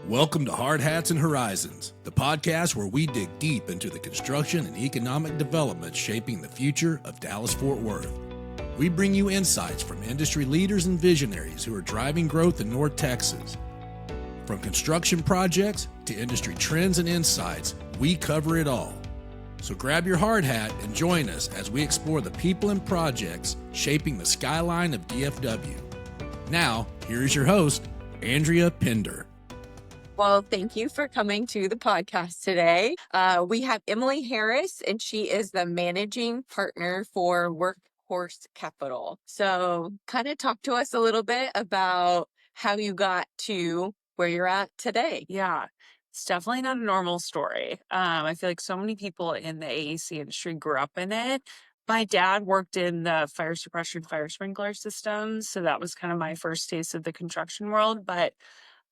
Welcome to Hard Hats and Horizons, the podcast where we dig deep into the construction and economic development shaping the future of Dallas-Fort Worth. We bring you insights from industry leaders and visionaries who are driving growth in North Texas. From construction projects to industry trends and insights, we cover it all. So grab your hard hat and join us as we explore the people and projects shaping the skyline of DFW. Now, here's your host, Andrea Pender. Well, thank you for coming to the podcast today. We have Emily Harris, and she is the managing partner for Workhorse Capital. So kind of talk to us a little bit about how you got to where you're at today. Yeah, it's definitely not a normal story. I feel like so many people in the AEC industry grew up in it. My dad worked in the fire suppression, fire sprinkler systems. So that was kind of my first taste of the construction world. But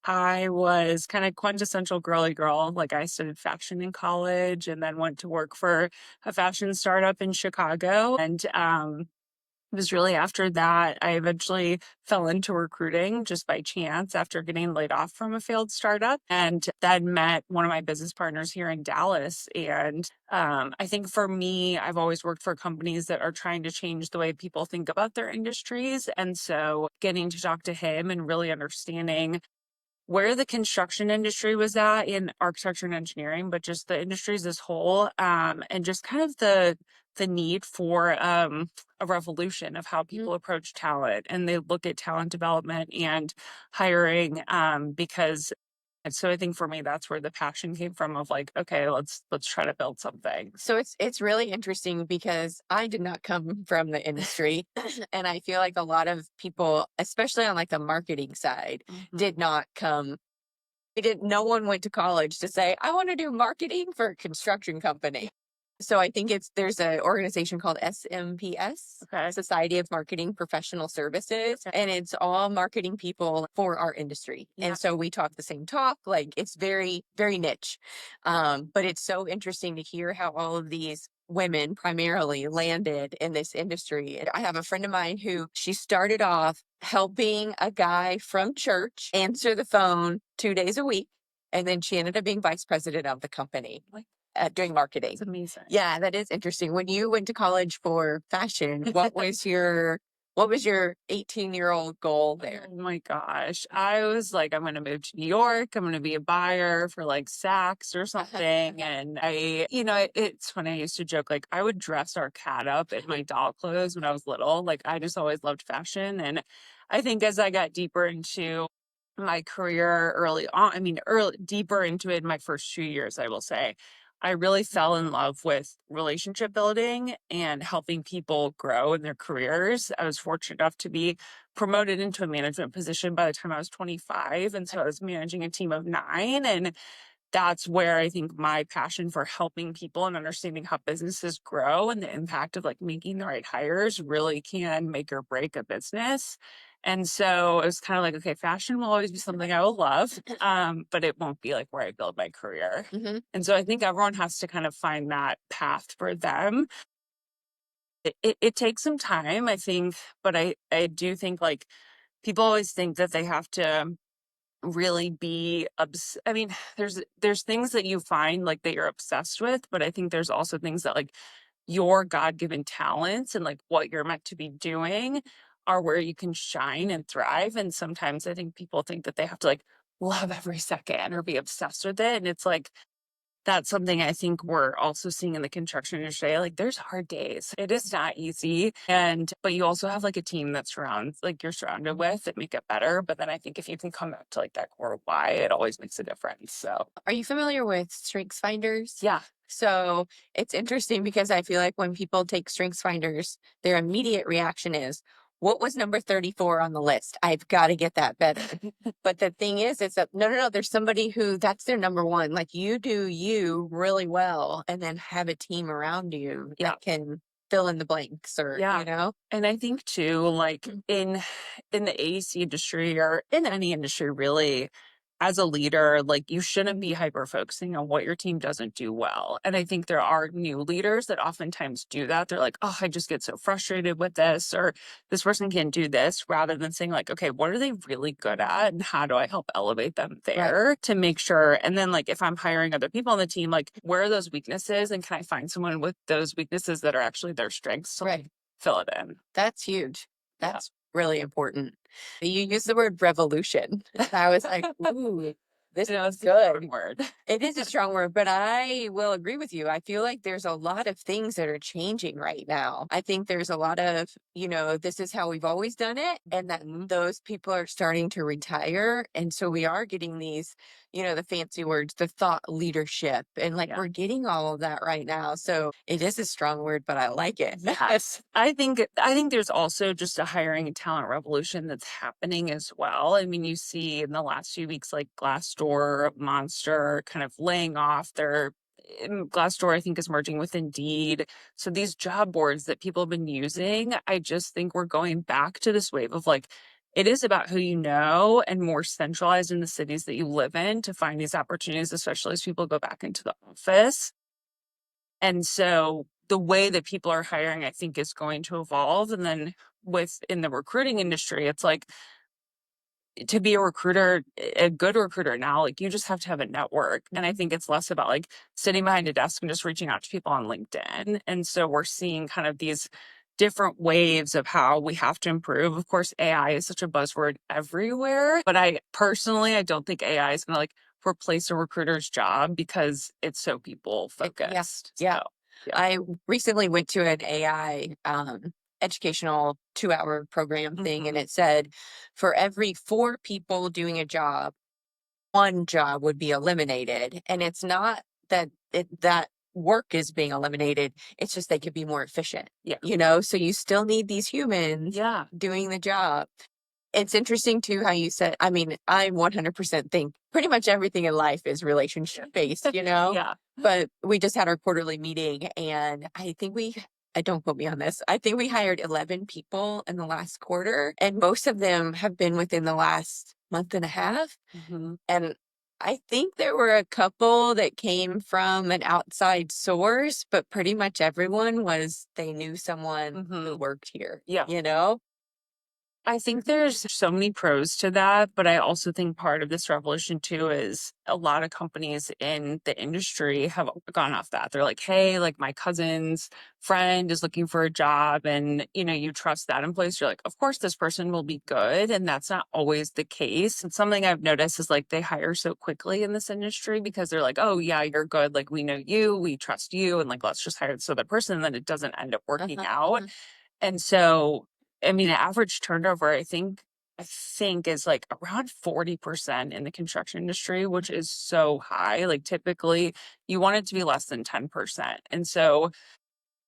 I was kind of quintessential girly girl. Like I studied fashion in college and then went to work for a fashion startup in Chicago. And it was really after that I eventually fell into recruiting just by chance after getting laid off from a failed startup, and then met one of my business partners here in Dallas. And I think for me, I've always worked for companies that are trying to change the way people think about their industries. And so getting to talk to him and really understanding where the construction industry was at in architecture and engineering, but just the industries as whole, and just kind of the need for a revolution of how people approach talent and they look at talent development and hiring, because and so I think for me that's where the passion came from of like, okay, let's try to build something. So it's really interesting because I did not come from the industry, and I feel like a lot of people, especially on like the marketing side, did not come. No one went to college to say, I want to do marketing for a construction company. So I think there's an organization called SMPS, Okay. Society of Marketing Professional Services, and it's all marketing people for our industry. Yeah. And so we talk the same talk, like it's very, very niche. But it's so interesting to hear how all of these women primarily landed in this industry. I have a friend of mine who she started off helping a guy from church answer the phone 2 days a week. And then she ended up being vice president of the company. Doing marketing. It's amazing. Yeah, that is interesting. When you went to college for fashion, what was your 18-year-old goal there? Oh my gosh. I was like, I'm going to move to New York. I'm going to be a buyer for like Saks or something. And it's funny. I used to joke, like I would dress our cat up in my doll clothes when I was little. Like I just always loved fashion. And I think as I got deeper into my career deeper into it in my first 2 years, I will say, I really fell in love with relationship building and helping people grow in their careers. I was fortunate enough to be promoted into a management position by the time I was 25. And so I was managing a team of 9. And that's where I think my passion for helping people and understanding how businesses grow and the impact of like making the right hires really can make or break a business. And so it was kind of like, okay, fashion will always be something I will love, but it won't be like where I build my career. And so I think everyone has to kind of find that path for them. It takes some time, I think, but I do think like people always think that they have to really be there's things that you find like that you're obsessed with, but I think there's also things that like your God-given talents and like what you're meant to be doing are where you can shine and thrive. And sometimes I think people think that they have to like love every second or be obsessed with it. And it's like, that's something I think we're also seeing in the construction industry. Like there's hard days. It is not easy. But you also have like a team that you're surrounded with that make it better. But then I think if you can come back to like that core why, it always makes a difference. So are you familiar with strengths finders? Yeah. So it's interesting because I feel like when people take strengths finders, their immediate reaction is, what was number 34 on the list? I've got to get that better. But the thing is that no, there's somebody who that's their number one. Like you do you really well and then have a team around you that can fill in the blanks And I think too, like in the AEC industry or in any industry really, as a leader, like you shouldn't be hyper focusing on what your team doesn't do well. And I think there are new leaders that oftentimes do that. They're like, oh, I just get so frustrated with this, or this person can do this, rather than saying like, okay, what are they really good at? And how do I help elevate them there to make sure? And then like, if I'm hiring other people on the team, like where are those weaknesses? And can I find someone with those weaknesses that are actually their strengths to like, fill it in? That's huge. That's really important. You use the word revolution. I was like, ooh, this is good. Word. It is a strong word, but I will agree with you. I feel like there's a lot of things that are changing right now. I think there's a lot of, this is how we've always done it. And that those people are starting to retire. And so we are getting these, the fancy words, the thought leadership. And like we're getting all of that right now. So it is a strong word, but I like it. Yes. I think there's also just a hiring and talent revolution that's happening as well. I mean, you see in the last few weeks, like Glassdoor, Monster kind of laying off their Glassdoor, I think, is merging with Indeed. So these job boards that people have been using, I just think we're going back to this wave of like, it is about who you know and more centralized in the cities that you live in to find these opportunities, especially as people go back into the office. And so the way that people are hiring, I think, is going to evolve. And then in the recruiting industry, it's like, to be a recruiter, a good recruiter now, like you just have to have a network. And I think it's less about like sitting behind a desk and just reaching out to people on LinkedIn. And so we're seeing kind of these different waves of how we have to improve. Of course, AI is such a buzzword everywhere, but I don't think AI is going to like replace a recruiter's job because it's so people focused. Yeah. I recently went to an AI educational 2-hour program thing, and it said for every 4 people doing a job, 1 job would be eliminated. And it's not that that work is being eliminated, it's just they could be more efficient. So you still need these humans doing the job. It's interesting too how you said, I mean, I 100% think pretty much everything in life is relationship based, but we just had our quarterly meeting, and don't quote me on this, I think we hired 11 people in the last quarter, and most of them have been within the last month and a half. And I think there were a couple that came from an outside source, but pretty much everyone they knew someone who worked here. I think there's so many pros to that, but I also think part of this revolution too is a lot of companies in the industry have gone off that. They're like, hey, like my cousin's friend is looking for a job, and you trust that employee. So you're like, of course this person will be good. And that's not always the case. And something I've noticed is like they hire so quickly in this industry because they're like, oh yeah, you're good. Like we know you, we trust you, and like let's just hire this other person. And then it doesn't end up working out. And so I mean, average turnover, I think is like around 40% in the construction industry, which is so high. Like typically you want it to be less than 10%. And so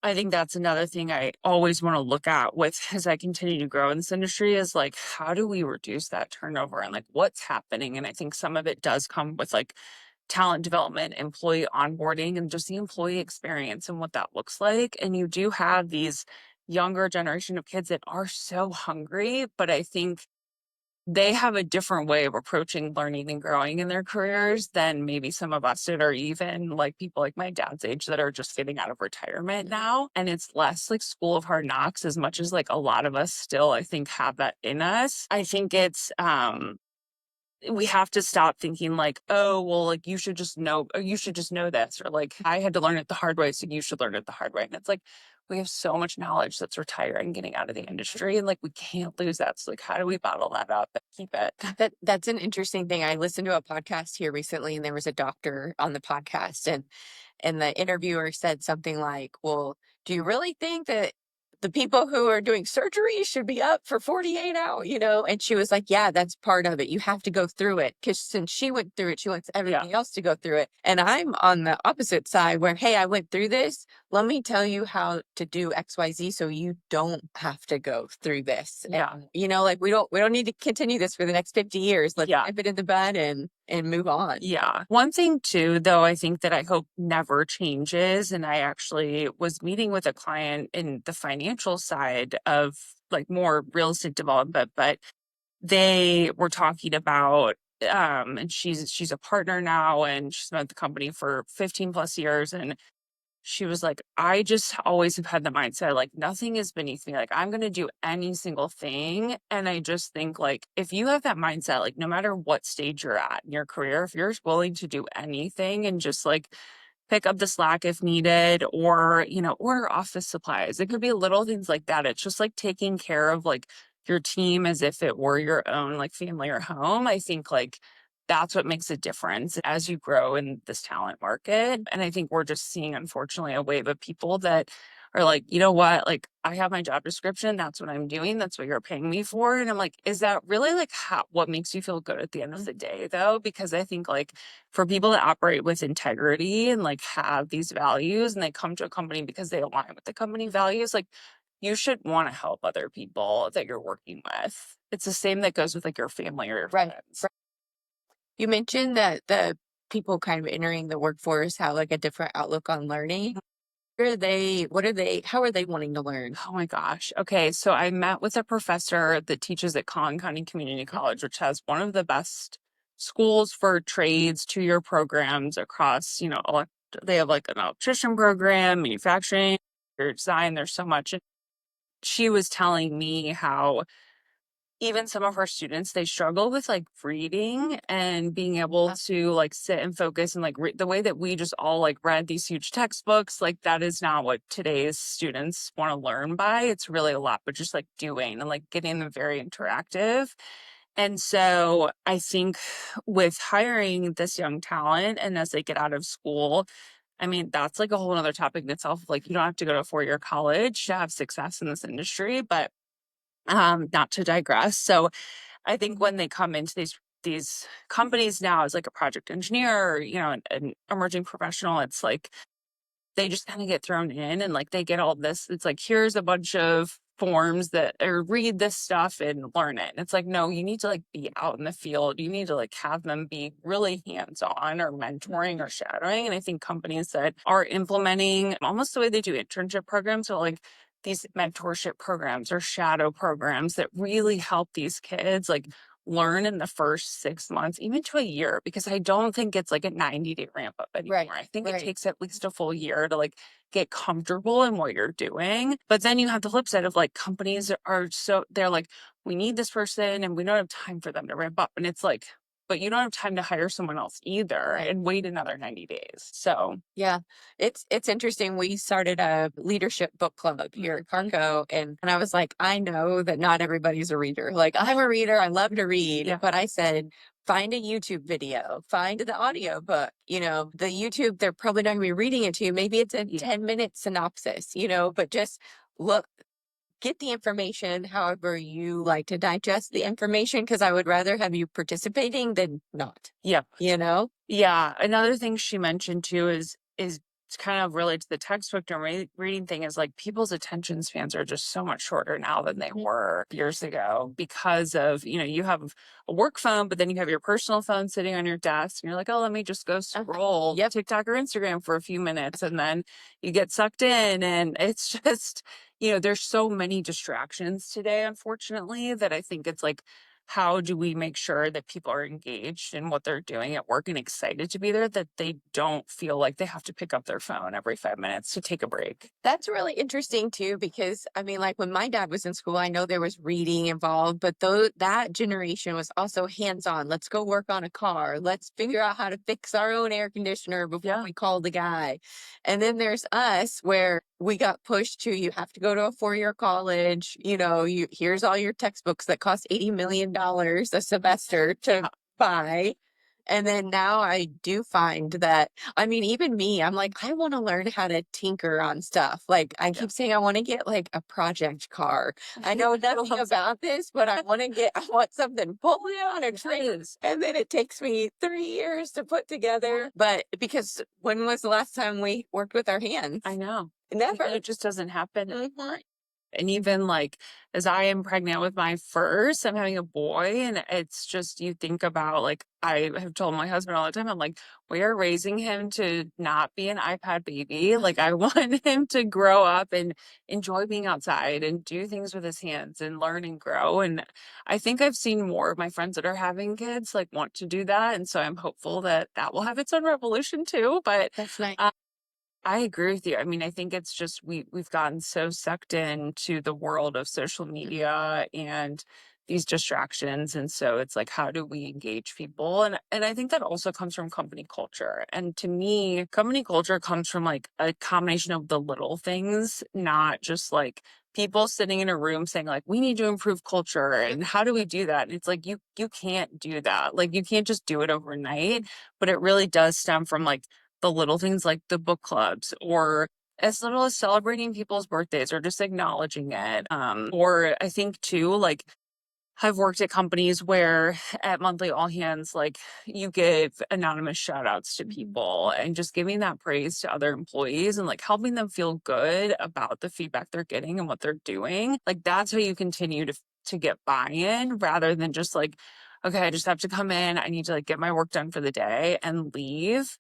I think that's another thing I always want to look at as I continue to grow in this industry is like, how do we reduce that turnover and like what's happening? And I think some of it does come with like talent development, employee onboarding, and just the employee experience and what that looks like. And you do have these younger generation of kids that are so hungry, but I think they have a different way of approaching learning and growing in their careers than maybe some of us did, or even like people like my dad's age that are just getting out of retirement now. And it's less like school of hard knocks as much as like a lot of us still, I think, have that in us. I think it's, we have to stop thinking like, oh, well, like you should just know, or you should just know this, or like I had to learn it the hard way, so you should learn it the hard way. And it's like, we have so much knowledge that's retiring, getting out of the industry, and like we can't lose that. So like, how do we bottle that up and keep it? That's an interesting thing. I listened to a podcast here recently, and there was a doctor on the podcast, and the interviewer said something like, well, do you really think that the people who are doing surgery should be up for 48 hours, And she was like, yeah, that's part of it. You have to go through it. Because since she went through it, she wants everybody else to go through it. And I'm on the opposite side where, hey, I went through this. Let me tell you how to do XYZ so you don't have to go through this. And, like we don't need to continue this for the next 50 years. Let's nip it in the bud and move on. Yeah. One thing too, though, I think that I hope never changes. And I actually was meeting with a client in the financial side of like more real estate development, but they were talking about and she's a partner now, and she's been at the company for 15 plus years. And she was like, I just always have had the mindset, like, nothing is beneath me. Like, I'm going to do any single thing. And I just think, like, if you have that mindset, like, no matter what stage you're at in your career, if you're willing to do anything and just like pick up the slack if needed, or, order office supplies, it could be little things like that. It's just like taking care of like your team as if it were your own like family or home. I think like that's what makes a difference as you grow in this talent market. And I think we're just seeing, unfortunately, a wave of people that are like, you know what, like, I have my job description. That's what I'm doing. That's what you're paying me for. And I'm like, is that really like what makes you feel good at the end of the day, though? Because I think like for people that operate with integrity and like have these values and they come to a company because they align with the company values, like, you should want to help other people that you're working with. It's the same that goes with like your family or your friends. You mentioned that the people kind of entering the workforce have like a different outlook on learning. How are they wanting to learn? Oh my gosh. Okay. So I met with a professor that teaches at Collin County Community College, which has one of the best schools for trades, 2-year programs across, they have like an electrician program, manufacturing, design. There's so much. And she was telling me how even some of our students, they struggle with like reading and being able to like sit and focus and like the way that we just all like read these huge textbooks. Like that is not what today's students want to learn by. It's really a lot, but just like doing and like getting them very interactive. And so I think with hiring this young talent and as they get out of school, I mean, that's like a whole other topic in itself. Like you don't have to go to a 4-year college to have success in this industry, but not to digress. So I think when they come into these companies now as like a project engineer or, an emerging professional, it's like they just kind of get thrown in and like they get all this. It's like, here's a bunch of forms that or read this stuff and learn it. And it's like, no, you need to like be out in the field. You need to like have them be really hands-on or mentoring or shadowing. And I think companies that are implementing almost the way they do internship programs, so like these mentorship programs or shadow programs that really help these kids like learn in the first 6 months, even to a year, because I don't think it's like a 90-day ramp up anymore. I think it takes at least a full year to like get comfortable in what you're doing. But then you have the flip side of like companies they're like, we need this person and we don't have time for them to ramp up. And it's like, but you don't have time to hire someone else either and wait another 90 days. So yeah, it's interesting. We started a leadership book club here at Carrco, and I was like, I know that not everybody's a reader. Like I'm a reader, I love to read, but I said, find a YouTube video, find the audio book. The YouTube, they're probably not gonna be reading it to you. Maybe it's a 10-minute synopsis, but just look. Get the information however you like to digest the information, because I would rather have you participating than not. Yeah. Yeah. Another thing she mentioned too is kind of related to the textbook and reading thing is like people's attention spans are just so much shorter now than they were years ago because of, you have a work phone, but then you have your personal phone sitting on your desk and you're like, oh, let me just go scroll TikTok or Instagram for a few minutes. And then you get sucked in and it's just, there's so many distractions today, unfortunately, that I think it's like, how do we make sure that people are engaged in what they're doing at work and excited to be there, that they don't feel like they have to pick up their phone every 5 minutes to take a break? That's really interesting too, because I mean, like when my dad was in school, I know there was reading involved, but that generation was also hands-on. Let's go work on a car. Let's figure out how to fix our own air conditioner before we call the guy. And then there's us where we got pushed to, you have to go to a 4-year college. Here's all your textbooks that cost $80 million a semester to buy. And then now I do find that, I mean, even me, I'm like, I want to learn how to tinker on stuff. Like I keep saying I want to get like a project car. I know nothing about this, but I want something pulling on a train. And then it takes me 3 years to put together. But because when was the last time we worked with our hands? I know. Never. It just doesn't happen anymore. And even like as I am pregnant with my first, I'm having a boy, and it's just, you think about, like, I have told my husband all the time, I'm like, we are raising him to not be an iPad baby. Like, I want him to grow up and enjoy being outside and do things with his hands and learn and grow. And I think I've seen more of my friends that are having kids like want to do that. And so I'm hopeful that that will have its own revolution too. But That's nice. I agree with you. I mean, I think it's just we've gotten so sucked into the world of social media and these distractions. And so it's like, how do we engage people? And I think that also comes from company culture. And to me, company culture comes from like a combination of the little things, not just like people sitting in a room saying like, we need to improve culture. And how do we do that? And it's like, you can't do that. Like, you can't just do it overnight, but it really does stem from like the little things, like the book clubs, or as little as celebrating people's birthdays or just acknowledging it. Or I think too, like, I've worked at companies where at monthly all hands, like, you give anonymous shout outs to people and just giving that praise to other employees and like helping them feel good about the feedback they're getting and what they're doing. Like, that's how you continue to get buy-in, rather than just like, okay, I just have to come in, I need to like get my work done for the day and leave.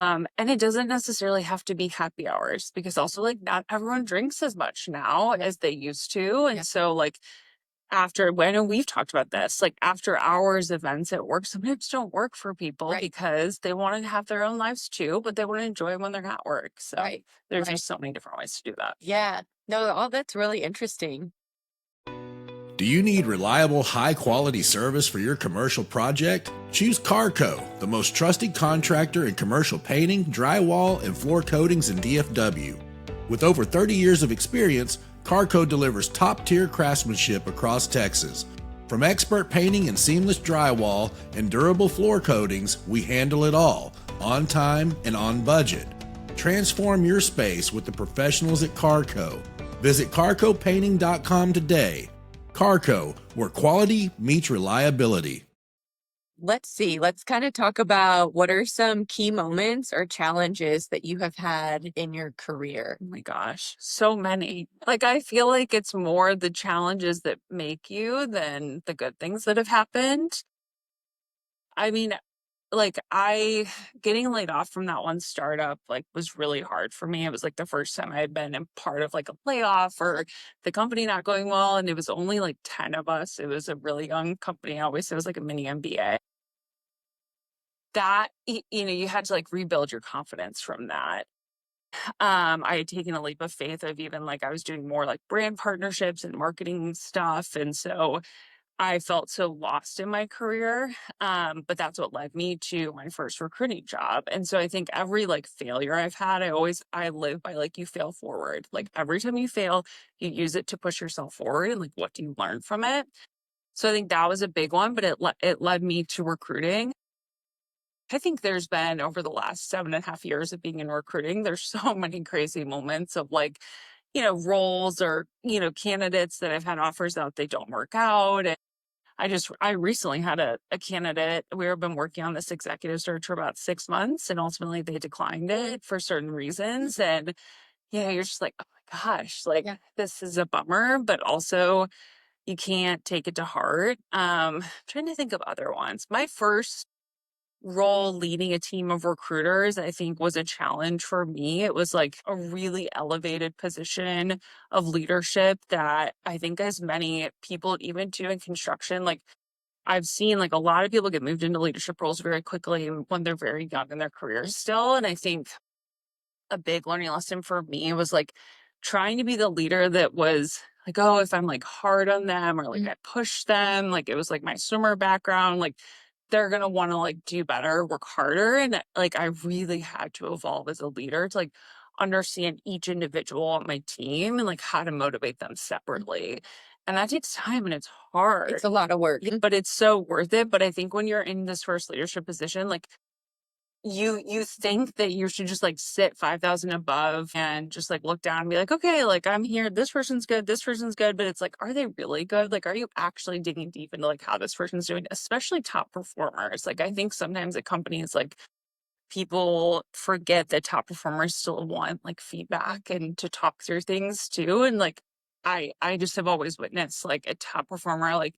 And it doesn't necessarily have to be happy hours, because also like not everyone drinks as much now as they used to. And so like after, when, and we've talked about this, like after hours events at work sometimes don't work for people because they want to have their own lives too, but they want to enjoy when they're at work. So there's just so many different ways to do that. Yeah. No, all that's really interesting. Do you need reliable, high-quality service for your commercial project? Choose Carrco, the most trusted contractor in commercial painting, drywall, and floor coatings in DFW. With over 30 years of experience, Carrco delivers top-tier craftsmanship across Texas. From expert painting and seamless drywall and durable floor coatings, we handle it all, on time and on budget. Transform your space with the professionals at Carrco. Visit carcopainting.com today. Carrco, where quality meets reliability. Let's see. Let's kind of talk about what are some key moments or challenges that you have had in your career. Oh my gosh, so many. Like, I feel like it's more the challenges that make you than the good things that have happened. I mean, like, getting laid off from that one startup like was really hard for me. It was like the first time I had been a part of like a layoff or the company not going well, and it was only like 10 of us. It was a really young company. I always say it was like a mini MBA. That you know, you had to like rebuild your confidence from that. I had taken a leap of faith of even like I was doing more like brand partnerships and marketing stuff, and so I felt so lost in my career. But that's what led me to my first recruiting job. And so I think every like failure I've had, I live by like, you fail forward. Like, every time you fail, you use it to push yourself forward. And like, what do you learn from it? So I think that was a big one, but it led me to recruiting. I think there's been, over the last 7.5 years of being in recruiting, there's so many crazy moments of like, you know, roles or, you know, candidates that have had offers out, they don't work out. I recently had a candidate. We've been working on this executive search for about 6 months, and ultimately they declined it for certain reasons. And, you know, you're just like, oh my gosh, like, this is a bummer, but also you can't take it to heart. Trying to think of other ones. My first role leading a team of recruiters, I think, was a challenge for me. It was like a really elevated position of leadership that I think, as many people, even too in construction, like, I've seen like a lot of people get moved into leadership roles very quickly when they're very young in their careers still. And I think a big learning lesson for me was like trying to be the leader that was like, oh, if I'm like hard on them or like I push them, like, it was like my swimmer background, like, they're going to want to like do better, work harder. And like, I really had to evolve as a leader to like understand each individual on my team and like how to motivate them separately. And that takes time and it's hard. It's a lot of work. But it's so worth it. But I think when you're in this first leadership position, like, you think that you should just like sit 5,000 above and just like look down and be like, okay, like, I'm here, this person's good, this person's good. But it's like, are they really good? Like, are you actually digging deep into like how this person's doing, especially top performers? Like, I think sometimes at companies, like, people forget that top performers still want like feedback and to talk through things too. And like, I just have always witnessed like a top performer, like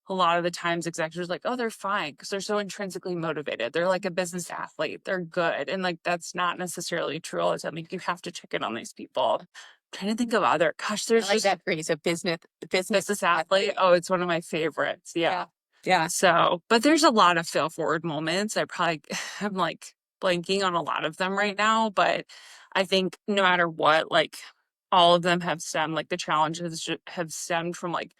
a lot of the times executives are like, oh, they're fine because they're so intrinsically motivated. They're like a business athlete. They're good. And like that's not necessarily true all the time. Like you have to check in on these people. I'm trying to think of other, gosh, I there's like just that phrase, a business athlete. Oh, it's one of my favorites. Yeah. Yeah. So, but there's a lot of fail forward moments. I probably I'm like blanking on a lot of them right now, but I think no matter what, like all of them have stemmed, like the challenges have stemmed from like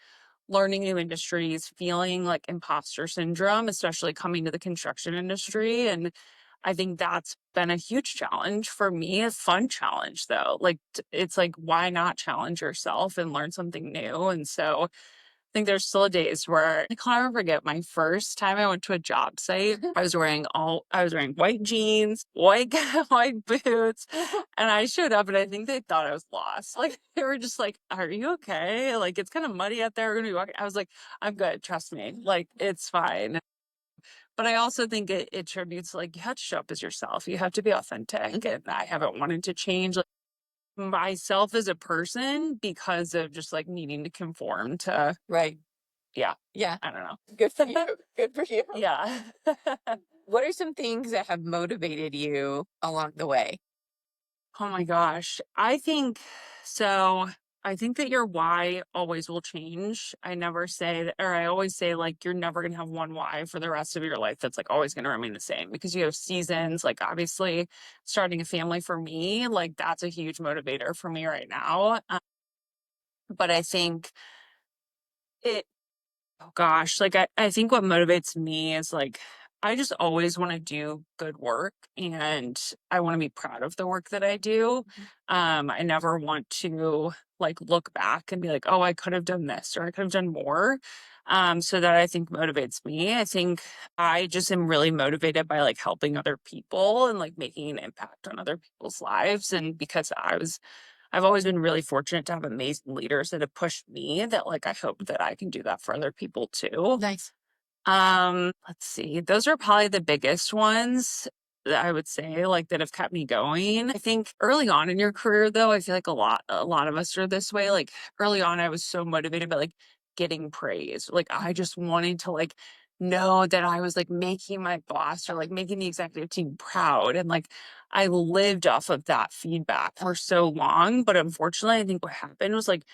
learning new industries, feeling like imposter syndrome, especially coming to the construction industry. And I think that's been a huge challenge for me, a fun challenge though. Like it's like, why not challenge yourself and learn something new? And so I think there's still days where I can't ever forget my first time I went to a job site. I was wearing white jeans, white white boots, and I showed up and I think they thought I was lost. Like they were just like, "Are you okay? Like it's kind of muddy out there. We're gonna be walking." I was like, "I'm good. Trust me. Like it's fine." But I also think it attributes like you have to show up as yourself. You have to be authentic, and I haven't wanted to change myself as a person because of just like needing to conform to Right. yeah Yeah. I don't know. Good for you. Good for you. Yeah. What are some things that have motivated you along the way? Oh my gosh, I think that your why always will change. I never say that, or I always say like you're never gonna have one why for the rest of your life that's like always gonna remain the same because you have seasons. Like obviously starting a family for me, like that's a huge motivator for me right now. But I think it Oh gosh, like I think what motivates me is like I just always want to do good work and I want to be proud of the work that I do. I never want to like look back and be like, oh, I could have done this or I could have done more. So that I think motivates me. I think I just am really motivated by like helping other people and like making an impact on other people's lives. And because I've always been really fortunate to have amazing leaders that have pushed me that like I hope that I can do that for other people too. Nice. Let's see. Those are probably the biggest ones that I would say like that have kept me going. I think early on in your career though, I feel like a lot of us are this way. Like early on I was so motivated by like getting praise. Like I just wanted to like know that I was like making my boss or like making the executive team proud. And like I lived off of that feedback for so long. But unfortunately, I think what happened was like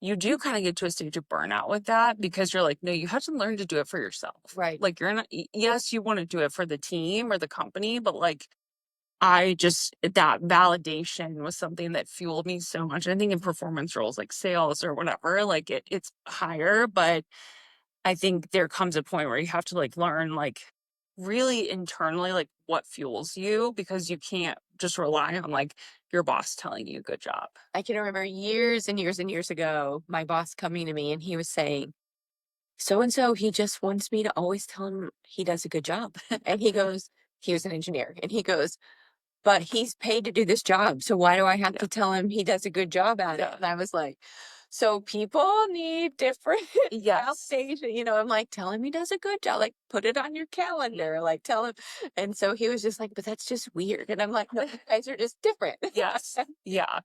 you do kind of get to a stage of burnout with that because you're like, no, you have to learn to do it for yourself. Right. Like you're not, yes, you want to do it for the team or the company, but like I just, that validation was something that fueled me so much. I think in performance roles like sales or whatever, like it's higher, but I think there comes a point where you have to like learn like really internally like what fuels you because you can't just rely on like your boss telling you good job. I can remember years and years and years ago, my boss coming to me and he was saying, so and so, he just wants me to always tell him he does a good job. And he was an engineer, and he goes, but he's paid to do this job. So why do I have Yeah. to tell him he does a good job at it? Yeah. And I was like, so people need different Yes. validation. You know, I'm like, tell him he does a good job. Like, put it on your calendar. Like, tell him. And so he was just like, but that's just weird. And I'm like, no, you guys are just different. Yes. Yeah.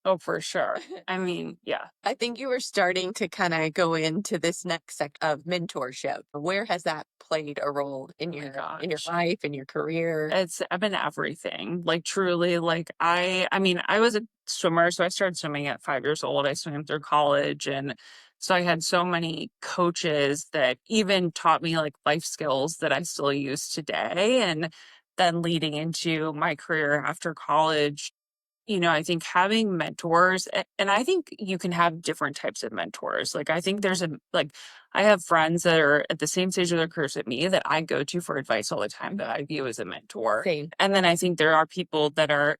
Oh, for sure. I mean, yeah. I think you were starting to kind of go into this next sect of mentorship. Where has that played a role in Oh my in your gosh. life, in your career? I've been everything. Like truly, like I mean, I was a swimmer, so I started swimming at 5 years old. I swam through college and so I had so many coaches that even taught me like life skills that I still use today. And then leading into my career after college, I think having mentors, and I think you can have different types of mentors. Like, I think I have friends that are at the same stage of their careers at me that I go to for advice all the time that I view as a mentor. Same. And then I think there are people that are,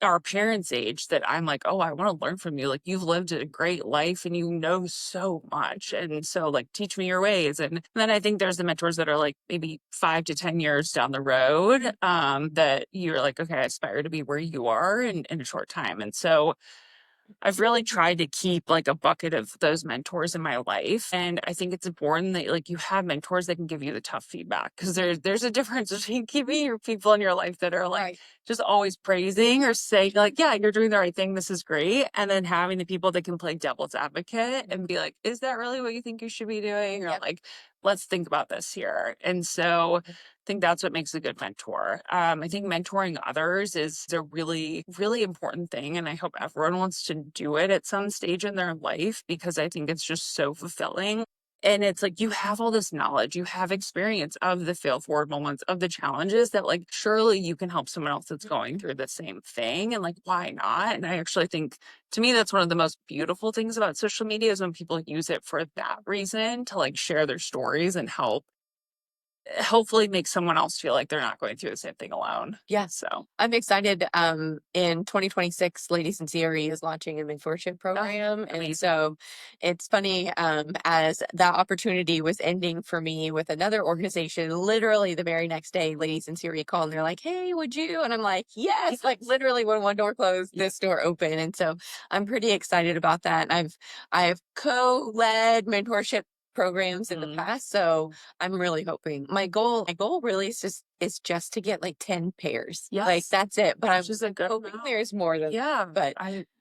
our parents' age that I'm like, oh, I want to learn from you. Like, you've lived a great life and you know so much. And so, like, teach me your ways. And then I think there's the mentors that are like maybe 5 to 10 years down the road that you're like, okay, I aspire to be where you are in a short time. And so I've really tried to keep like a bucket of those mentors in my life. And I think it's important that like you have mentors that can give you the tough feedback, because there's a difference between keeping your people in your life that are like Right. just always praising or saying like, yeah, you're doing the right thing, this is great. And then having the people that can play devil's advocate and be like, is that really what you think you should be doing? Or Yep. like, let's think about this here. And so I think that's what makes a good mentor. I think mentoring others is a really, really important thing. And I hope everyone wants to do it at some stage in their life, because I think it's just so fulfilling. And it's like you have all this knowledge, you have experience of the fail forward moments, of the challenges that like surely you can help someone else that's going through the same thing. And like, why not? And I actually think, to me, that's one of the most beautiful things about social media is when people use it for that reason, to like share their stories and help hopefully make someone else feel like they're not going through the same thing alone. Yeah. So I'm excited. In 2026, Ladies in CRE is launching a mentorship program. amazing. And so it's funny, as that opportunity was ending for me with another organization, literally the very next day, Ladies in CRE called and they're like, hey, would you? And I'm like, yes, like literally when one door closed, this door opened. And so I'm pretty excited about that. And I've co-led mentorship programs in the past. So I'm really hoping my goal really is just to get like 10 pairs. Like Yes. that's it. But I'm Which is a good hoping amount. there's more than Yeah. but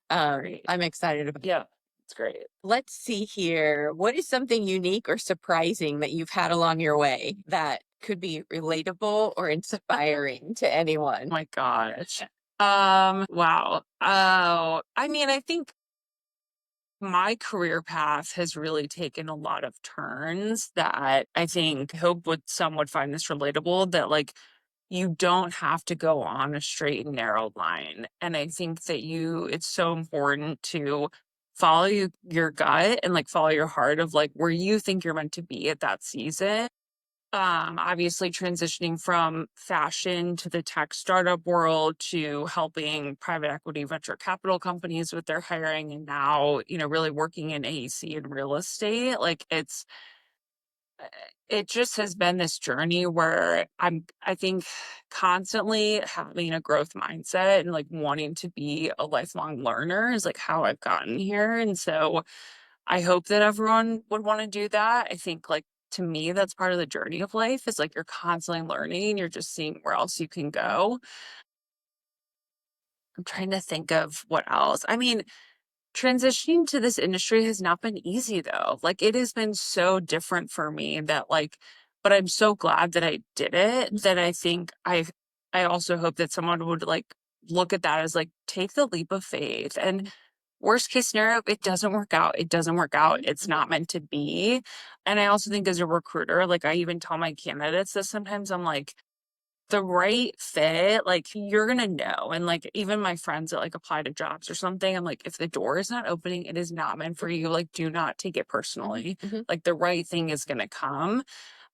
Great. I'm excited about Yeah. It's great. Let's see here. What is something unique or surprising that you've had along your way that could be relatable or inspiring to Oh anyone? my gosh. Wow. Oh, I mean, I think my career path has really taken a lot of turns that I think hope would some would find this relatable, that like you don't have to go on a straight and narrow line. And I think that it's so important to follow your gut and like follow your heart of like where you think you're meant to be at that season. Obviously transitioning from fashion to the tech startup world to helping private equity venture capital companies with their hiring, and now, really working in AEC and real estate. Like it just has been this journey where I think constantly having a growth mindset and like wanting to be a lifelong learner is like how I've gotten here. And so I hope that everyone would want to do that. I think like to me, that's part of the journey of life is like you're constantly learning, you're just seeing where else you can go. I'm trying to think of what else. I mean, transitioning to this industry has not been easy though. Like it has been so different for me that like, but I'm so glad that I did it, that I think I also hope that someone would like look at that as like take the leap of faith. And worst case scenario, it doesn't work out. It doesn't work out. It's not meant to be. And I also think as a recruiter, like I even tell my candidates this sometimes, I'm like, the right fit, like you're gonna know. And like even my friends that like apply to jobs or something, I'm like, if the door is not opening, it is not meant for you. Like, do not take it personally. Mhm. Like the right thing is gonna come.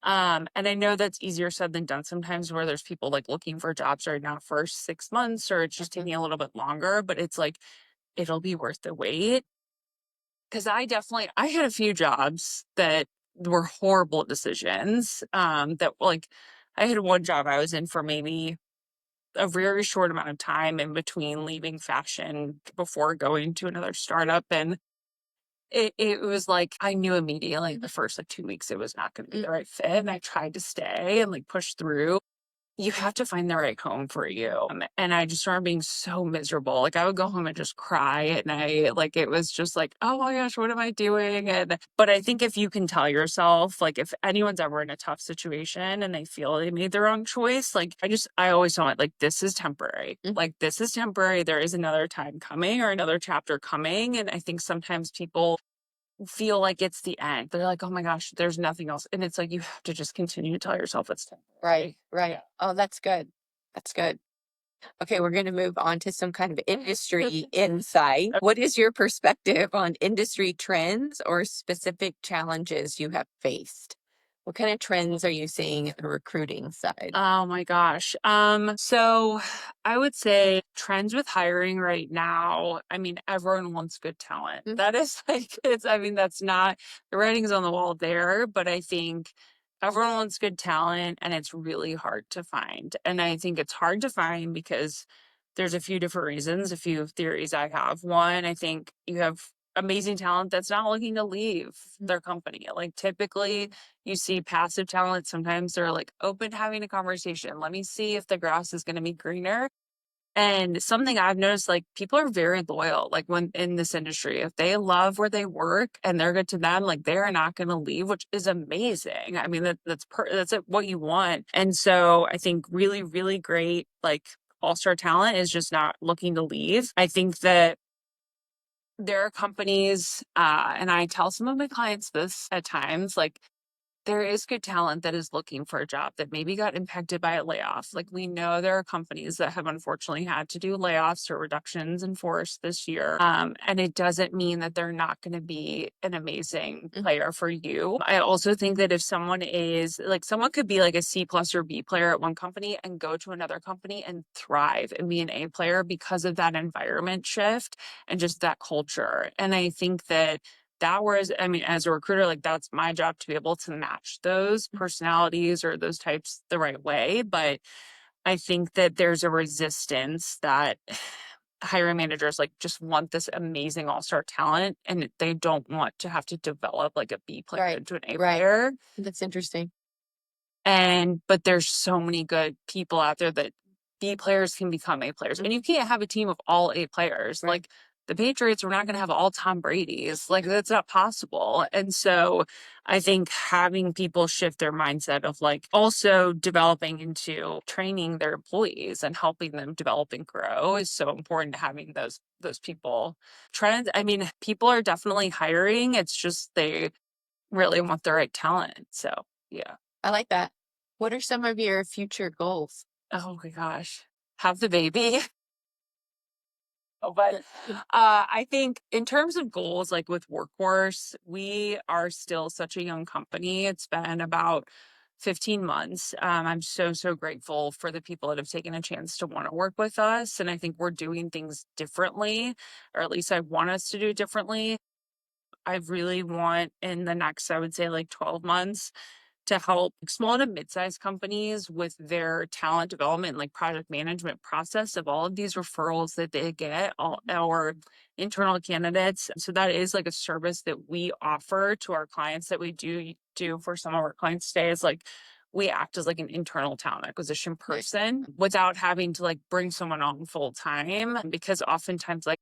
And I know that's easier said than done sometimes, where there's people like looking for jobs right now for 6 months or it's just taking a little bit longer, but it's like it'll be worth the wait. Cause I had a few jobs that were horrible decisions. That like I had one job I was in for maybe a very short amount of time in between leaving fashion before going to another startup. And it was like I knew immediately the first like 2 weeks it was not going to be the right fit. And I tried to stay and like push through. You have to find the right home for you. And I just remember being so miserable. Like I would go home and just cry at night. Like it was just like, oh my gosh, what am I doing? But I think if you can tell yourself, like if anyone's ever in a tough situation and they feel they made the wrong choice, like I always tell it like this is temporary. Like this is temporary. There is another time coming or another chapter coming. And I think sometimes people feel like it's the end. They're like, oh my gosh, there's nothing else. And it's like you have to just continue to tell yourself it's temporary. Right. Yeah. Oh, that's good. That's good. Okay, we're going to move on to some kind of industry insight. What is your perspective on industry trends or specific challenges you have faced? What kind of trends are you seeing in the recruiting side? Oh my gosh. So I would say trends with hiring right now. I mean, everyone wants good talent. That is like, that's not the writing's on the wall there, but I think everyone wants good talent and it's really hard to find. And I think it's hard to find because there's a few different reasons, a few theories I have. One, I think you have amazing talent that's not looking to leave their company. Like typically you see passive talent. Sometimes they're like open to having a conversation. Let me see if the grass is going to be greener. And something I've noticed, like people are very loyal, like when in this industry, if they love where they work and they're good to them, like they're not going to leave, which is amazing. I mean, that's what you want. And so I think really, really great, like all-star talent is just not looking to leave. I think that there are companies, and I tell some of my clients this at times, like there is good talent that is looking for a job that maybe got impacted by a layoff. Like we know there are companies that have unfortunately had to do layoffs or reductions in force this year. And it doesn't mean that they're not going to be an amazing player for you. I also think that if someone is like, someone could be like a C plus or B player at one company and go to another company and thrive and be an A player because of that environment shift and just that culture. And I think that was, I mean, as a recruiter, like that's my job to be able to match those personalities or those types the right way. But I think that there's a resistance that hiring managers like just want this amazing all-star talent and they don't want to have to develop like a B player into an A player. That's interesting. But there's so many good people out there that B players can become A players. And you can't have a team of all A players. Like the Patriots were not going to have all Tom Brady's. Like that's not possible. And so I think having people shift their mindset of like also developing into training their employees and helping them develop and grow is so important to having those people. Trends. I mean, people are definitely hiring. It's just they really want the right talent. So yeah. I like that. What are some of your future goals? Oh my gosh. Have the baby. But I think in terms of goals, like with Workhorse, we are still such a young company. It's been about 15 months. I'm so, so grateful for the people that have taken a chance to want to work with us. And I think we're doing things differently, or at least I want us to do differently. I really want in the next, I would say like 12 months, to help small to mid-sized companies with their talent development, like project management process of all of these referrals that they get, all our internal candidates. So that is like a service that we offer to our clients that we do for some of our clients today is like, we act as like an internal talent acquisition person without having to like bring someone on full time, because oftentimes like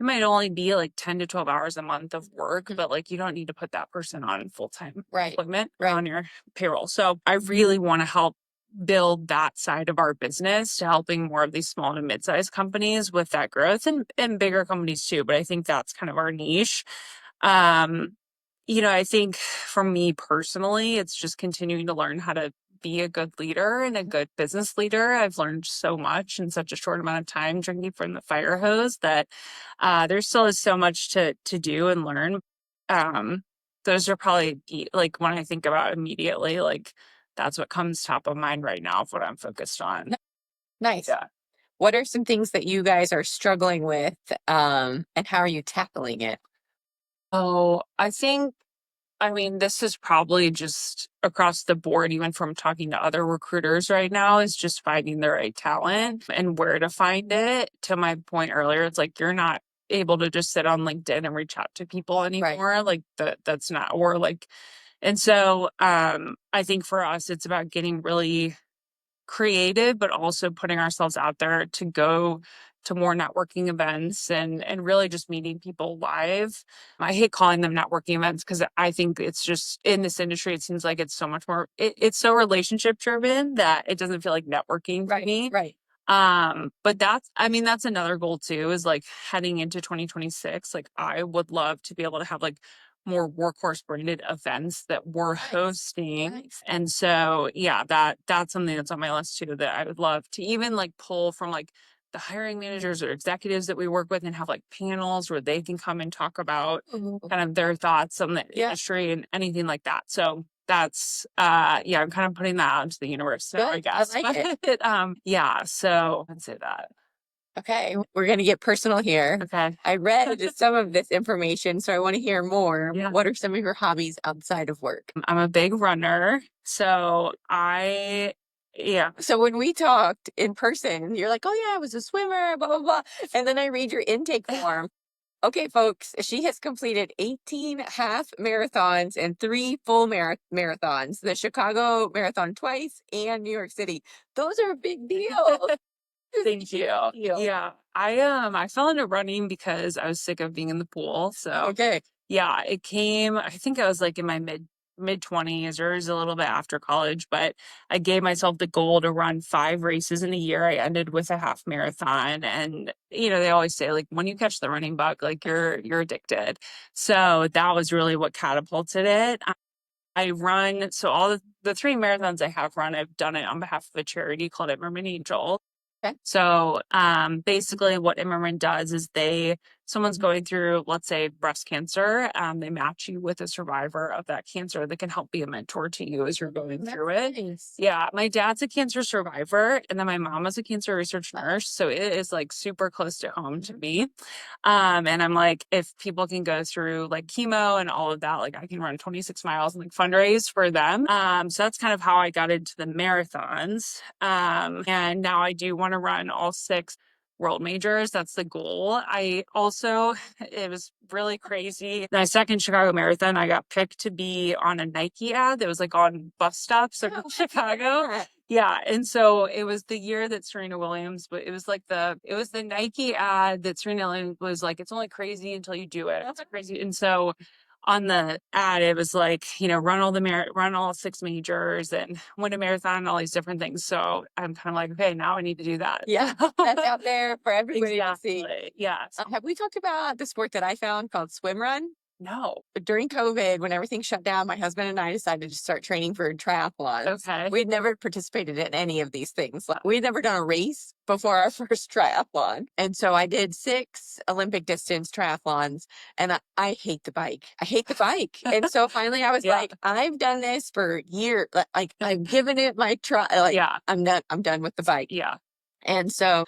it might only be like 10 to 12 hours a month of work, but like you don't need to put that person on full-time employment on your payroll. So I really want to help build that side of our business to helping more of these small to mid-sized companies with that growth and bigger companies too. But I think that's kind of our niche. I think for me personally, it's just continuing to learn how to be a good leader and a good business leader. I've learned so much in such a short amount of time drinking from the fire hose that there still is so much to do and learn. Those are probably like when I think about immediately, like that's what comes top of mind right now of what I'm focused on. Nice. Yeah. What are some things that you guys are struggling with, and how are you tackling it? Oh, I mean, this is probably just across the board, even from talking to other recruiters right now, is just finding the right talent and where to find it. To my point earlier, it's like you're not able to just sit on LinkedIn and reach out to people anymore. Like that's not, or like, and so I think for us, it's about getting really creative, but also putting ourselves out there to go to more networking events and really just meeting people live. I hate calling them networking events because I think it's just in this industry, it seems like it's so much more, it's so relationship driven that it doesn't feel like networking to me. But that's another goal too, is like heading into 2026. Like I would love to be able to have like more Workhorse branded events that we're hosting. And so, yeah, that's something that's on my list too, that I would love to even like pull from like the hiring managers or executives that we work with and have like panels where they can come and talk about kind of their thoughts on the industry and anything like that. So that's I'm kind of putting that out into the universe now, I guess. I like it. So I'd say that. Okay, we're going to get personal here. Okay. I read some of this information, so I want to hear more. Yeah. What are some of your hobbies outside of work? I'm a big runner. So I Yeah. So when we talked in person, you're like, oh yeah, I was a swimmer, blah, blah, blah. And then I read your intake form. Okay, folks, she has completed 18 half marathons and 3 full marathons, the Chicago Marathon twice and New York City. Those are big deals. Thank you. Yeah. I fell into running because I was sick of being in the pool. So Okay. yeah, it came, I think I was like in my mid 20s, or it was a little bit after college, but I gave myself the goal to run 5 races in a year. I ended with a half marathon, and they always say like when you catch the running bug, like you're addicted. So that was really what catapulted it. I run, so all the 3 marathons I have run, I've done it on behalf of a charity called Immerman Angel. Okay. So basically what Immerman does is someone's going through, let's say, breast cancer, they match you with a survivor of that cancer that can help be a mentor to you as you're going through it. Nice. Yeah, my dad's a cancer survivor, and then my mom is a cancer research nurse, so it is like super close to home to me. And I'm like, if people can go through like chemo and all of that, like I can run 26 miles and like fundraise for them. So that's kind of how I got into the marathons. And now I do want to run all 6 world majors. That's the goal. I also, it was really crazy. My second Chicago Marathon, I got picked to be on a Nike ad that was like on bus stops in Chicago. Yeah. And so it was the year that Serena Williams, but it was the Nike ad that Serena Williams was like, it's only crazy until you do it. That's crazy. And so on the ad, it was like, run all 6 majors and win a marathon and all these different things. So I'm kind of like, okay, now I need to do that. Yeah, that's out there for everybody to see. Yeah. Have we talked about the sport that I found called swim run? No. During COVID, when everything shut down, my husband and I decided to start training for triathlons. Okay. We'd never participated in any of these things. We'd never done a race before our first triathlon. And so I did 6 Olympic distance triathlons, and I hate the bike. I hate the bike. And so finally I was like, I've done this for years. Like I've given it my try. Like I'm done with the bike. Yeah. And so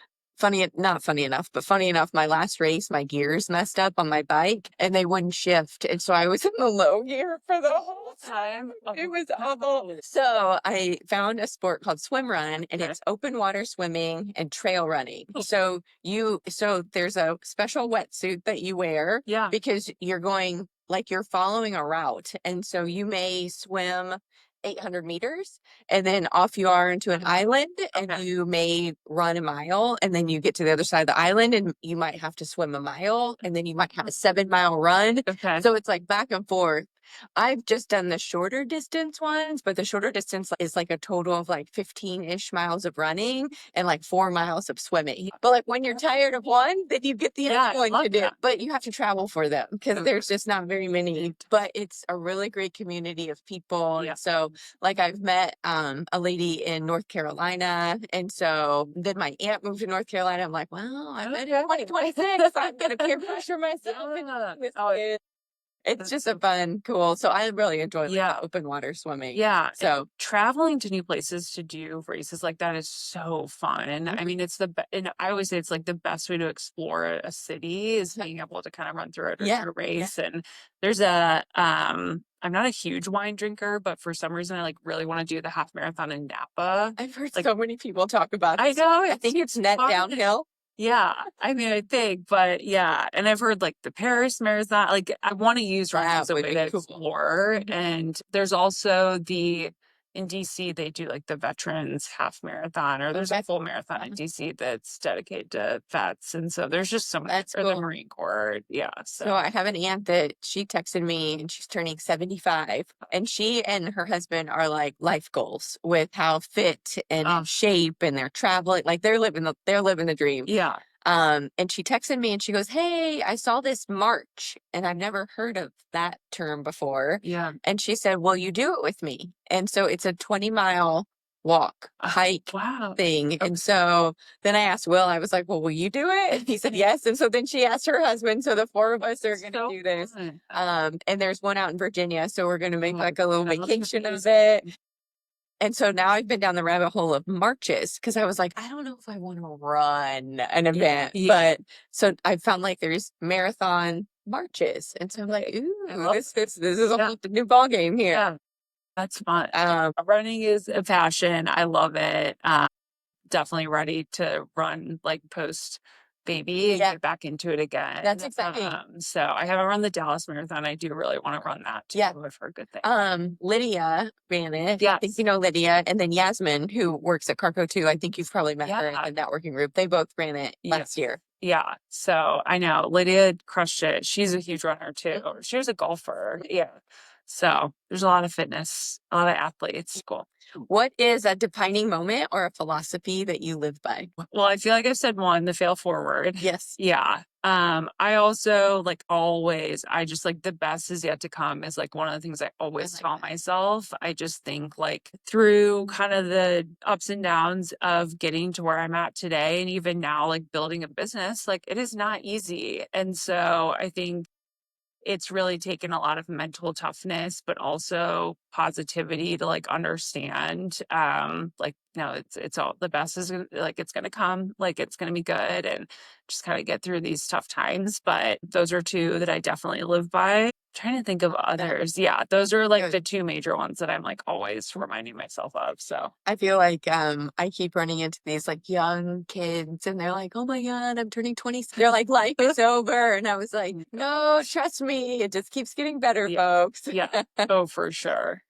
not funny enough, but funny enough, my last race, my gears messed up on my bike and they wouldn't shift. And so I was in the low gear for the whole time. It was awful. So I found a sport called swim run, and it's open water swimming and trail running. So there's a special wetsuit that you wear because you're following a route. And so you may swim 800 meters and then off you are into an island, and you may run a mile, and then you get to the other side of the island and you might have to swim a mile, and then you might have a 7-mile run. So it's like back and forth. I've just done the shorter distance ones, but the shorter distance is like a total of like 15-ish miles of running and like 4 miles of swimming. But like when you're tired of one, then you get the other one to do. But you have to travel for them because there's just not very many. But it's a really great community of people. And so like I've met a lady in North Carolina, and so then my aunt moved to North Carolina. I'm like, well, I'm in 2026. I'm gonna peer pressure myself. It's just a fun, cool. So I really enjoy open water swimming. Yeah. So traveling to new places to do races like that is so fun. I mean, and I always say it's like the best way to explore a city is being able to kind of run through it or do a race. And there's I'm not a huge wine drinker, but for some reason I like really want to do the half marathon in Napa. I've heard so many people talk about it. I know. I think it's net downhill. Yeah, I mean, I think, but yeah, and I've heard like the Paris Marathon, like I want to use running as a way to explore. And there's also in DC, they do like the Veterans Half Marathon, or there's a full marathon in DC that's dedicated to vets. And so there's just so much, or the Marine Corps. Yeah. So I have an aunt that she texted me, and she's turning 75, and she and her husband are like life goals with how fit and in shape, and they're traveling, like they're living the dream. Yeah. And she texted me and she goes, hey, I saw this march, and I've never heard of that term before. Yeah. And she said, well, you do it with me. And so it's a 20-mile walk, hike thing. And so then I asked Will, I was like, well, will you do it? And he said, yes. And so then she asked her husband. So the 4 of us are going to do this. And there's one out in Virginia. So we're going to make like a little vacation of it. And so now I've been down the rabbit hole of marches because I was like, I don't know if I want to run an event. But so I found like there's marathon marches. And so I'm like, ooh, this is a whole new ball game here. That's fun. Running is a passion. I love it. Definitely ready to run like post baby and get back into it again. That's exciting. So I haven't run the Dallas Marathon. I do really want to run that too. I've heard good things. Lydia ran it. Yes. I think you know Lydia. And then Yasmin, who works at Carrco too. I think you've probably met her in the networking group. They both ran it last year. Yeah. So I know Lydia crushed it. She's a huge runner too. She was a golfer. Yeah. So there's a lot of fitness, a lot of athletes. Cool. What is a defining moment or a philosophy that you live by? Well, I feel like I've said one, the fail forward. Yes. Yeah. I also like always, I just like the best is yet to come is like one of the things I always tell myself. I just think like through kind of the ups and downs of getting to where I'm at today and even now like building a business, like it is not easy. And so I think it's really taken a lot of mental toughness, but also positivity to like understand, like, no, it's all the best is like, it's going to come, like, it's going to be good and just kind of get through these tough times. But those are two that I definitely live by. Trying to think of others. Yeah, those are like the two major ones that I'm like always reminding myself of. So I feel like I keep running into these like young kids and they're like, oh my God, I'm turning 20. They're like, life is over. And I was like, no, trust me, it just keeps getting better, folks. Yeah. Oh, for sure.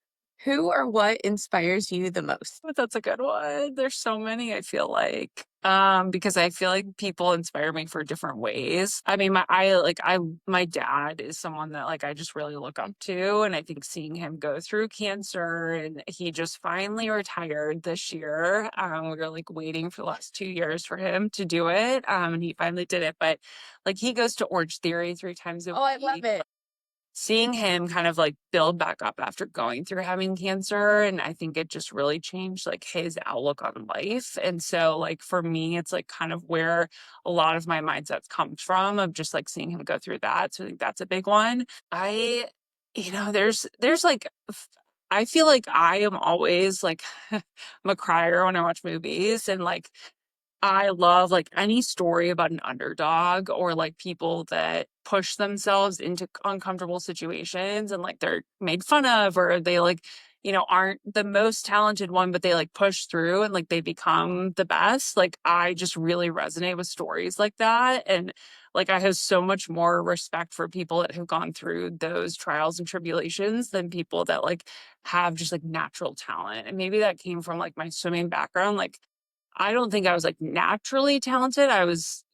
Who or what inspires you the most? But that's a good one. There's so many, I feel like. Because I feel like people inspire me for different ways. I mean, my dad is someone that like I just really look up to. And I think seeing him go through cancer and he just finally retired this year. We were like waiting for the last 2 years for him to do it. And he finally did it. But like he goes to Orange Theory 3 times a week. Oh, I love it. Seeing him kind of like build back up after going through having cancer. And I think it just really changed like his outlook on life. And so like for me, it's like kind of where a lot of my mindset comes from of just like seeing him go through that. So I think that's a big one. There's like, I feel like I am always like, I'm a crier when I watch movies and like, I love like any story about an underdog or like people that push themselves into uncomfortable situations and like they're made fun of or they like, aren't the most talented one, but they like push through and like they become the best. Like I just really resonate with stories like that. And like I have so much more respect for people that have gone through those trials and tribulations than people that like have just like natural talent. And maybe that came from like my swimming background. Like I don't think I was like naturally talented. I was,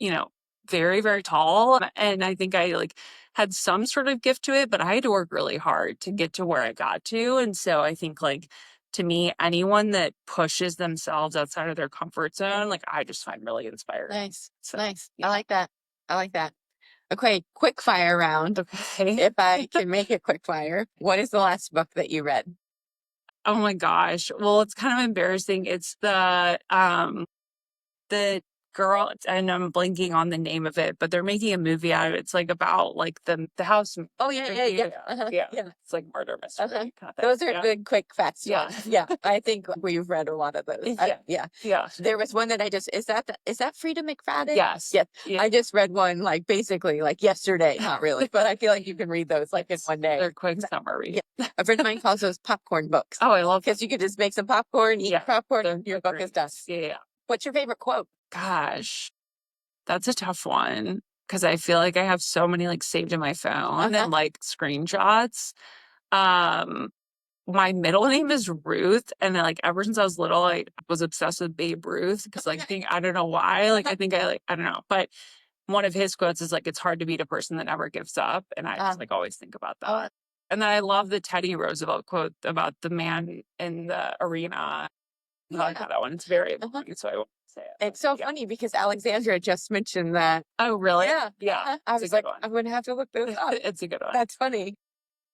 very, very tall. And I think I like had some sort of gift to it, but I had to work really hard to get to where I got to. And so I think like to me, anyone that pushes themselves outside of their comfort zone, like I just find really inspiring. Nice. So, nice. Yeah. I like that. I like that. Okay. Quick fire round. Okay. If I can make it quick fire, what is the last book that you read? Oh my gosh. Well, it's kind of embarrassing. It's the girl, and I'm blanking on the name of it, but they're making a movie out of it. It's like about like the house. Oh yeah. Yeah. It's like murder mystery. Kind of thing. Those are good, quick, fast ones. Yeah. I think we've read a lot of those. Yeah. There was one that I just, is that Frida McFadden? Yes. Yes. Yeah. I just read one like basically like yesterday. Not really, but I feel like you can read those like in one day. They're quick summary. Yeah. A friend of mine calls those popcorn books. Oh, I love because you could just make some popcorn, eat popcorn, and your book is done. Yeah. What's your favorite quote? Gosh, that's a tough one because I feel like I have so many like saved in my phone and like screenshots. My middle name is Ruth, and then, like ever since I was little, I was obsessed with Babe Ruth because like I don't know why. Like I think I don't know, but one of his quotes is like, "It's hard to beat a person that never gives up," and I just like always think about that. And then I love the Teddy Roosevelt quote about the man in the arena. I like that one. It's very important, so I won't say it. It's so funny because Alexandra just mentioned that. Oh, really? Yeah. I was like, I'm going to have to look this up. It's a good one. That's funny.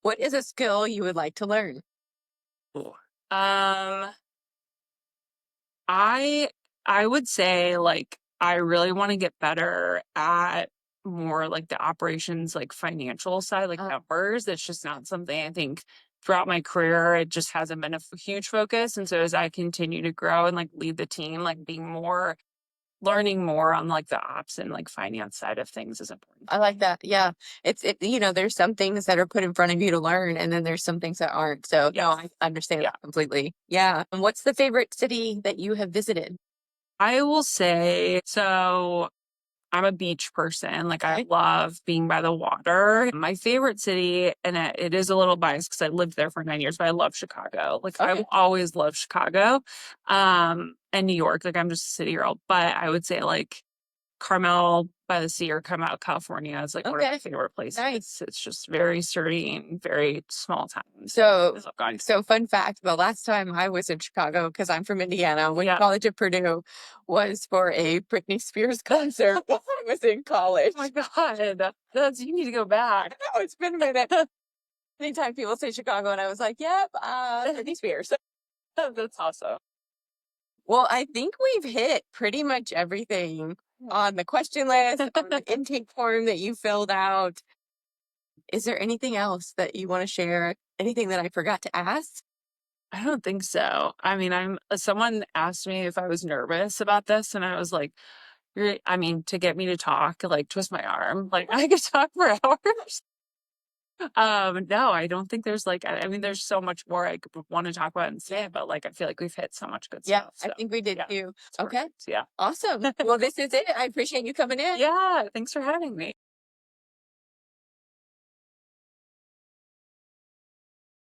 What is a skill you would like to learn? I would say like I really want to get better at more like the operations, like financial side, like numbers. It's just not something I think throughout my career, it just hasn't been a huge focus. And so as I continue to grow and like lead the team, like being more learning more on like the ops and like finance side of things is important. I like that. Yeah. There's some things that are put in front of you to learn, and then there's some things that aren't. So no, I understand that completely. Yeah. And what's the favorite city that you have visited? I will say, so I'm a beach person. Like I love being by the water. My favorite city, and it is a little biased because I lived there for 9 years, but I love Chicago. Like I've always loved Chicago, and New York. Like I'm just a city girl, but I would say like Carmel by the Sea or Carmel, California is like one of my favorite places. Nice. It's just very serene, very small town. So fun fact, the last time I was in Chicago, because I'm from Indiana, went to college at Purdue, was for a Britney Spears concert while I was in college. Oh my God. You need to go back. I know, it's been a minute. Anytime people say Chicago, and I was like, yep, Britney Spears. That's awesome. Well, I think we've hit pretty much everything on the question list, on the intake form that you filled out. Is there anything else that you want to share? Anything that I forgot to ask? I don't think so. I mean, someone asked me if I was nervous about this, and I was like, to get me to talk, like twist my arm, like I could talk for hours. No, I don't think there's there's so much more I could want to talk about and say, but like I feel like we've hit so much good stuff. Yeah, I think we did too. Okay. Yeah. Awesome. Well, this is it. I appreciate you coming in. Yeah, thanks for having me.